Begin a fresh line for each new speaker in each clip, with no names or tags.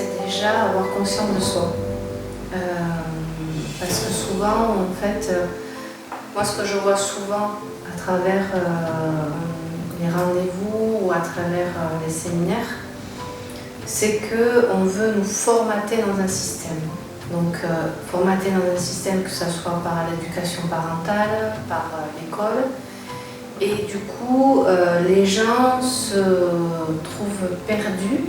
c'est déjà avoir conscience de soi. Parce que souvent, en fait, moi ce que je vois souvent à travers les rendez-vous ou à travers les séminaires, c'est qu'on veut nous formater dans un système. Donc formater dans un système, que ce soit par l'éducation parentale, par l'école. Et du coup, les gens se trouvent perdus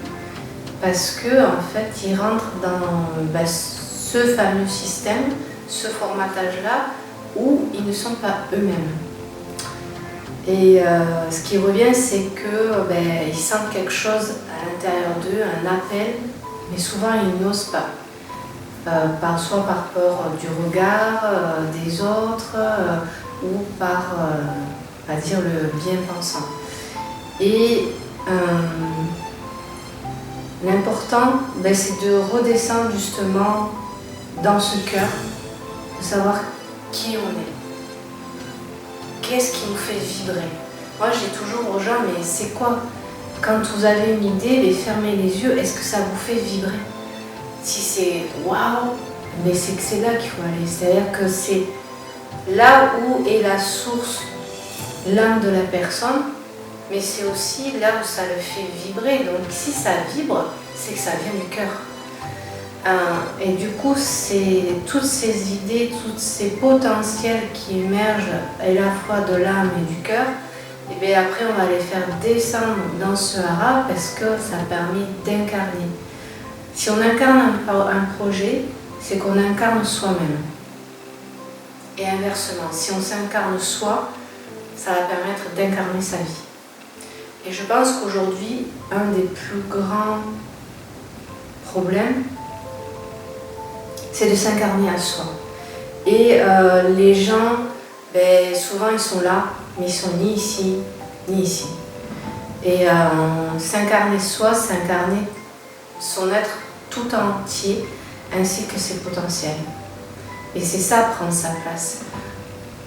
parce que en fait, ils rentrent dans ce fameux système, ce formatage-là, où ils ne sont pas eux-mêmes. Et ce qui revient, c'est que ils sentent quelque chose à l'intérieur d'eux, un appel, mais souvent ils n'osent pas. Soit par peur du regard des autres ou par à dire le bien-pensant. Et l'important, c'est de redescendre justement dans ce cœur, de savoir qui on est. Qu'est-ce qui nous fait vibrer? Moi, je dis toujours aux gens, mais c'est quoi? Quand vous avez une idée, fermez les yeux, est-ce que ça vous fait vibrer? Si c'est waouh, mais c'est que c'est là qu'il faut aller. C'est-à-dire que c'est là où est la source, l'âme de la personne, mais c'est aussi là où ça le fait vibrer. Donc si ça vibre, c'est que ça vient du cœur. Et du coup, c'est toutes ces idées, tous ces potentiels qui émergent à la fois de l'âme et du cœur, et bien après on va les faire descendre dans ce hara parce que ça permet d'incarner. Si on incarne un projet, c'est qu'on incarne soi-même. Et inversement, si on s'incarne soi, ça va permettre d'incarner sa vie. Et je pense qu'aujourd'hui, un des plus grands problèmes, c'est de s'incarner à soi. Et les gens, souvent ils sont là, mais ils sont ni ici, ni ici. Et s'incarner soi, s'incarner son être tout entier, ainsi que ses potentiels. Et c'est ça, prendre sa place.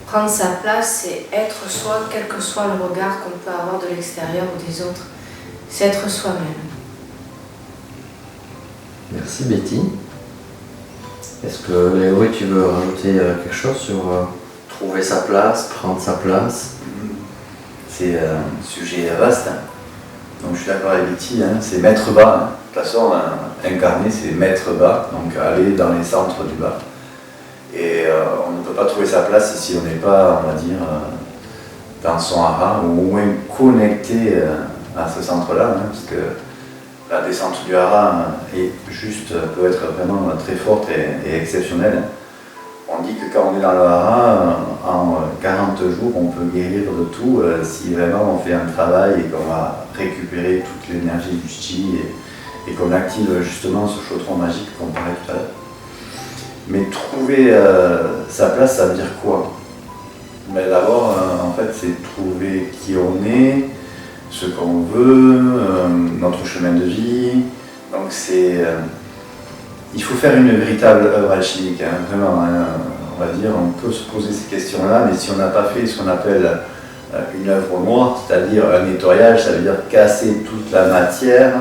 Prendre sa place, c'est être soi, quel que soit le regard qu'on peut avoir de l'extérieur ou des autres. C'est être soi-même.
Merci Betty. Est-ce que Léory, tu veux rajouter quelque chose sur trouver sa place, prendre sa place?
C'est un sujet vaste. Donc je suis d'accord avec Betty, c'est mettre bas. De toute façon, incarner, c'est mettre bas, donc aller dans les centres du bas. Et on ne peut pas trouver sa place si on n'est pas, on va dire, dans son hara, ou au moins connecté à ce centre-là, parce que la descente du hara peut être vraiment très forte et exceptionnelle. On dit que quand on est dans le hara, en 40 jours, on peut guérir de tout si vraiment on fait un travail et qu'on va récupérer toute l'énergie du chi et qu'on active justement ce chaudron magique qu'on parlait tout à l'heure. Mais trouver sa place, ça veut dire quoi? D'abord, en fait, c'est trouver qui on est, ce qu'on veut, notre chemin de vie. Donc il faut faire une véritable œuvre alchimique, vraiment. On va dire, on peut se poser ces questions-là, mais si on n'a pas fait ce qu'on appelle une œuvre noire, c'est-à-dire un nettoyage, ça veut dire casser toute la matière,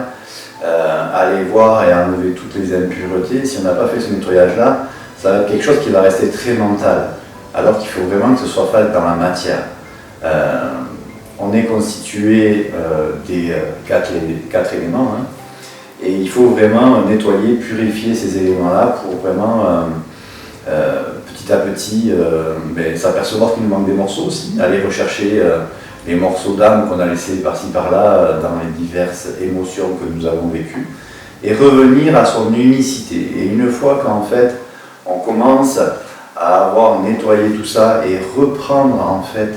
aller voir et enlever toutes les impuretés. Si on n'a pas fait ce nettoyage-là, ça va être quelque chose qui va rester très mental, alors qu'il faut vraiment que ce soit fait dans la matière. On est constitué des quatre éléments, et il faut vraiment nettoyer, purifier ces éléments-là pour vraiment, petit à petit, s'apercevoir qu'il nous manque des morceaux aussi, aller rechercher les morceaux d'âme qu'on a laissés par-ci par-là dans les diverses émotions que nous avons vécues, et revenir à son unicité. Et une fois qu'en fait, on commence à avoir nettoyé tout ça et reprendre en fait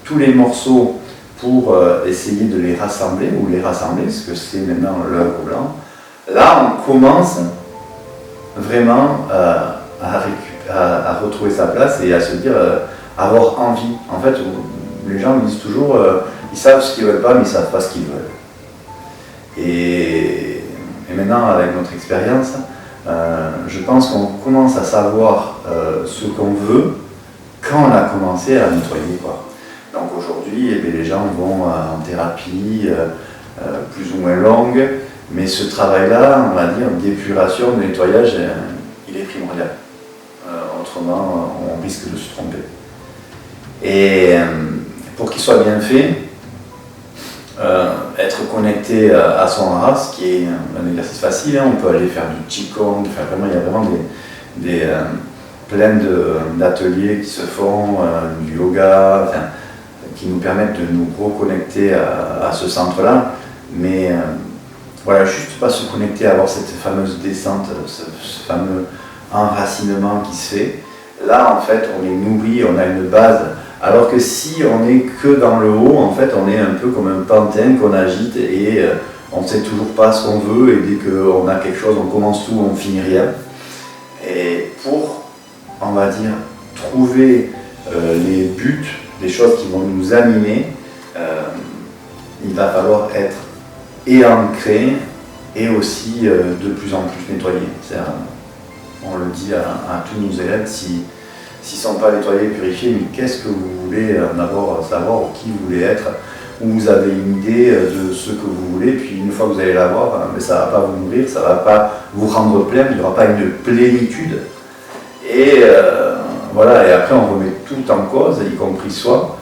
tous les morceaux pour essayer de les rassembler, parce que c'est maintenant l'œuvre blanc, là on commence vraiment à retrouver sa place et à se dire, avoir envie. En fait, les gens me disent toujours, ils savent ce qu'ils veulent pas, mais ils savent pas ce qu'ils veulent. Et maintenant, avec notre expérience, je pense qu'on commence à savoir ce qu'on veut quand on a commencé à nettoyer, quoi. Donc aujourd'hui, les gens vont en thérapie plus ou moins longue Mais ce travail-là, on va dire, d'épuration, de nettoyage, il est primordial. Autrement, on risque de se tromper. Et pour qu'il soit bien fait, être connecté à son race, qui est un exercice facile, hein. On peut aller faire du Qigong, vraiment, il y a vraiment plein d'ateliers qui se font, du yoga, qui nous permettent de nous reconnecter à ce centre-là. Mais voilà, juste pas se connecter à avoir cette fameuse descente, ce fameux enracinement qui se fait. Là, en fait, on est nourri, on a une base. Alors que si on n'est que dans le haut, en fait, on est un peu comme un pantin qu'on agite et on ne sait toujours pas ce qu'on veut. Et dès qu'on a quelque chose, on commence tout, on finit rien. Et pour, on va dire, trouver les buts, les choses qui vont nous animer, il va falloir être et ancré et aussi de plus en plus nettoyé. On le dit à tous nos élèves, s'ils ne sont pas nettoyés, purifiés, mais qu'est-ce que vous voulez d'abord savoir, qui vous voulez être, où vous avez une idée de ce que vous voulez, puis une fois que vous allez l'avoir, ça ne va pas vous nourrir, ça ne va pas vous rendre plein, il n'y aura pas une plénitude. Et voilà, et après on remet tout en cause, y compris soi,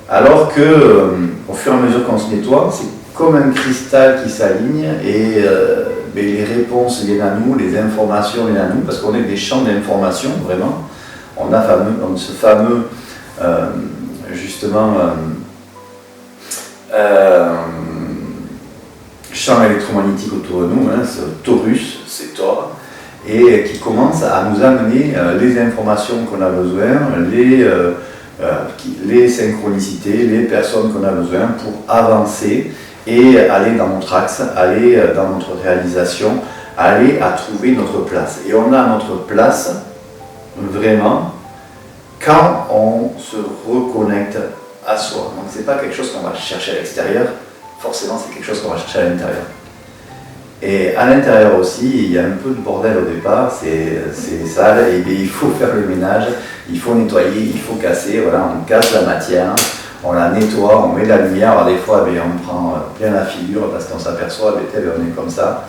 alors que au fur et à mesure qu'on se nettoie, c'est comme un cristal qui s'aligne et les réponses viennent à nous, les informations viennent à nous, parce qu'on est des champs d'information, vraiment. On a ce fameux, justement, champ électromagnétique autour de nous, hein, ce torus, c'est Thor, et qui commence à nous amener les informations qu'on a besoin, les synchronicités, les personnes qu'on a besoin pour avancer et aller dans notre axe, aller dans notre réalisation, aller à trouver notre place. Et on a notre place vraiment quand on se reconnecte à soi. Donc c'est pas quelque chose qu'on va chercher à l'extérieur, forcément c'est quelque chose qu'on va chercher à l'intérieur. Et à l'intérieur aussi, il y a un peu de bordel au départ, c'est sale, et il faut faire le ménage, il faut nettoyer, il faut casser, voilà, on casse la matière, on la nettoie, on met de la lumière, alors des fois on prend plein la figure parce qu'on s'aperçoit, on est comme ça.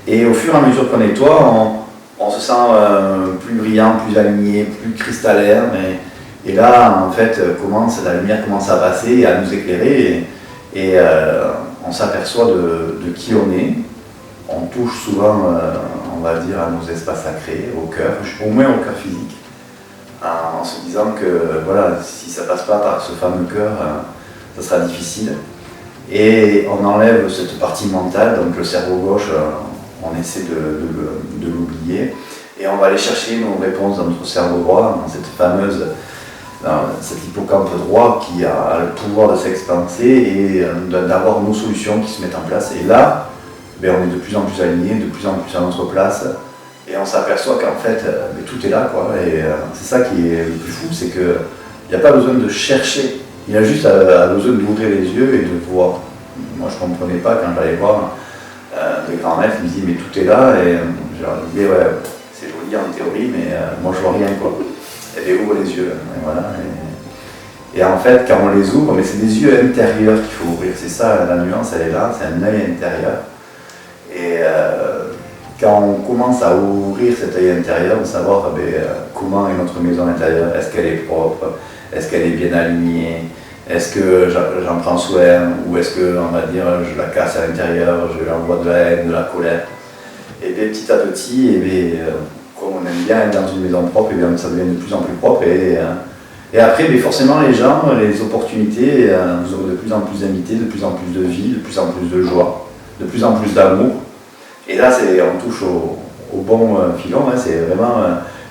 Et au fur et à mesure qu'on nettoie, on se sent plus brillant, plus aligné, plus cristallin, et là en fait la lumière commence à passer et à nous éclairer, et on s'aperçoit de qui on est. On touche souvent, on va dire, à nos espaces sacrés, au cœur, au moins au cœur physique, en se disant que voilà, si ça ne passe pas par ce fameux cœur, ça sera difficile. Et on enlève cette partie mentale, donc le cerveau gauche, on essaie de l'oublier, et on va aller chercher nos réponses dans notre cerveau droit, dans cet hippocampe droit qui a le pouvoir de s'expanser et d'avoir nos solutions qui se mettent en place. Et là, on est de plus en plus aligné, de plus en plus à notre place, et on s'aperçoit qu'en fait tout est là, quoi. Et c'est ça qui est le plus fou, c'est qu'il n'y a pas besoin de chercher, il a juste besoin d'ouvrir les yeux et de voir. Moi je ne comprenais pas quand j'allais voir des grands maîtres, ils me disaient mais tout est là, et je leur disais ouais, c'est joli en théorie, mais moi je vois rien, quoi. Et bien ouvre les yeux, et voilà. Et en fait quand on les ouvre, mais c'est des yeux intérieurs qu'il faut ouvrir, c'est ça la nuance, elle est là, c'est un œil intérieur. Et quand on commence à ouvrir cet œil intérieur, de savoir comment est notre maison intérieure, est-ce qu'elle est propre, est-ce qu'elle est bien alignée, est-ce que j'en prends soin, ou est-ce que, on va dire, je la casse à l'intérieur, je lui envoie de la haine, de la colère. Et bien petit à petit, comme on aime bien être dans une maison propre, ça devient de plus en plus propre. Et après, forcément, les gens, les opportunités, nous aurons de plus en plus d'invités, de plus en plus de vie, de plus en plus de joie, de plus en plus d'amour. Et là, on touche au bon filon, hein, c'est vraiment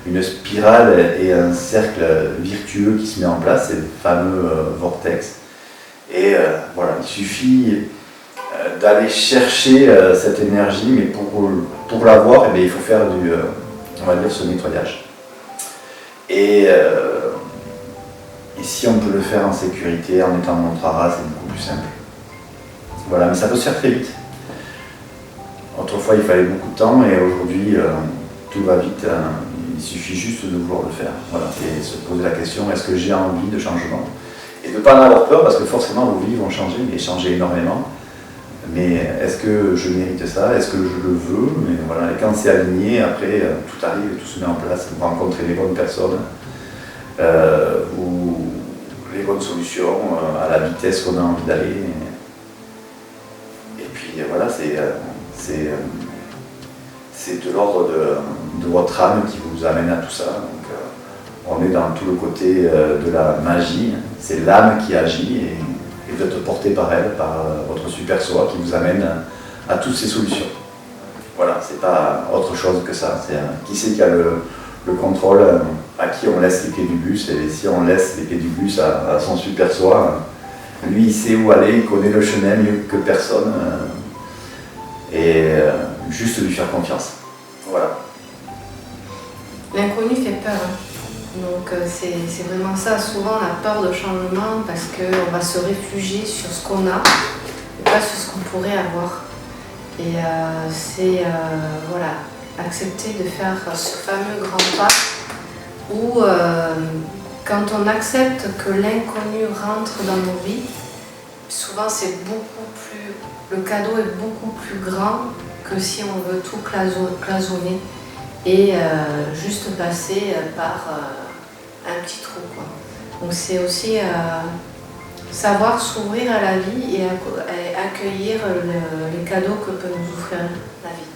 une spirale et un cercle virtueux qui se met en place, c'est le fameux vortex. Et voilà, il suffit d'aller chercher cette énergie, mais pour l'avoir, il faut faire on va dire, ce nettoyage. Et si on peut le faire en sécurité, en étant dans notre race, c'est beaucoup plus simple. Voilà, mais ça peut se faire très vite. Autrefois, il fallait beaucoup de temps, et aujourd'hui, tout va vite. Il suffit juste de vouloir le faire. Voilà, et se poser la question, est-ce que j'ai envie de changement? Et de ne pas en avoir peur, parce que forcément, vos vies vont changer, mais changer énormément. Mais est-ce que je mérite ça? Est-ce que je le veux? Mais voilà, et quand c'est aligné, après, tout arrive, tout se met en place. Vous rencontrez les bonnes personnes, ou les bonnes solutions à la vitesse qu'on a envie d'aller. Et puis voilà, c'est de l'ordre de votre âme qui vous amène à tout ça. Donc, on est dans tout le côté de la magie. C'est l'âme qui agit et vous êtes porté par elle, par votre super soi qui vous amène à toutes ces solutions. Voilà, c'est pas autre chose que ça. C'est qui c'est qui a le contrôle, à qui on laisse les clés du bus, et si on laisse les clés du bus à son super soi, lui il sait où aller, il connaît le chemin mieux que personne, et juste lui faire confiance. Voilà.
L'inconnu fait peur. Donc c'est vraiment ça. Souvent on a peur de changement parce qu'on va se réfugier sur ce qu'on a et pas sur ce qu'on pourrait avoir. Et c'est voilà, accepter de faire ce fameux grand pas où quand on accepte que l'inconnu rentre dans nos vies, souvent c'est beaucoup plus, le cadeau est beaucoup plus grand que si on veut tout cloisonner et juste passer par un petit trou, quoi. Donc c'est aussi savoir s'ouvrir à la vie et accueillir les cadeaux que peut nous offrir la vie.